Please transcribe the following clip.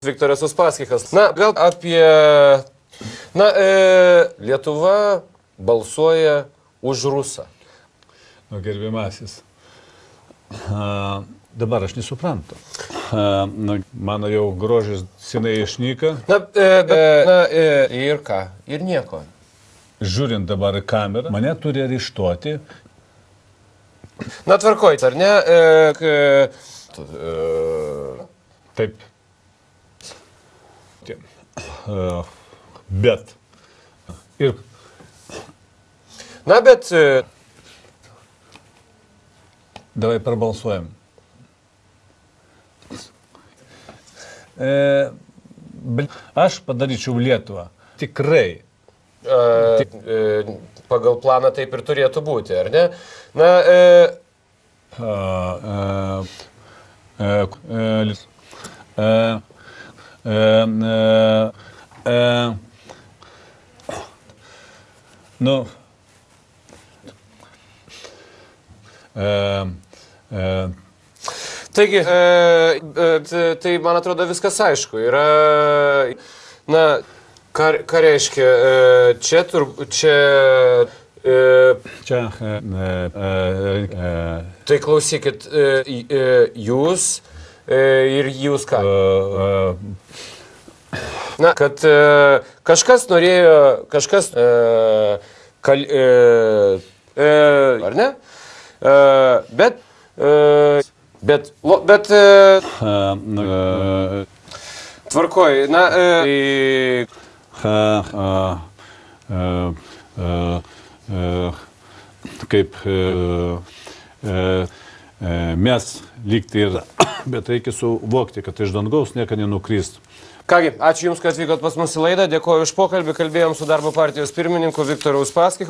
Viktoras Uspaskichas. Na, gal apie... Lietuva balsuoja už Rusą. Gerbiamasis, dabar aš nesuprantu. Mano jau grožis senai išnyka. Ir ką? Ir nieko. Žiūrint dabar į kamerą, mane turi areštuoti. Na, tvarkoj, ar ne? Taip. Bet. Ir. Na, bet... Davai prabalsuojam. Aš padaryčiau Lietuvą. Tikrai. Pagal planą taip ir turėtų būti, ar ne? Taigi, tai man atrodo viskas aišku. Yra, ką reiškia, tai klausykit, jūs ir jūs ką? Na, kad kažkas norėjo, ar ne? Bet tvarkoj, kaip mes lygti ir, bet reikia suvokti, kad iš dangaus nieko nenukristų. Kągi, ačiū Jums, kad atvykot pas mus į laidą, dėkoju už pokalbį, kalbėjom su darbo partijos pirmininku Viktoru Uspaskichu.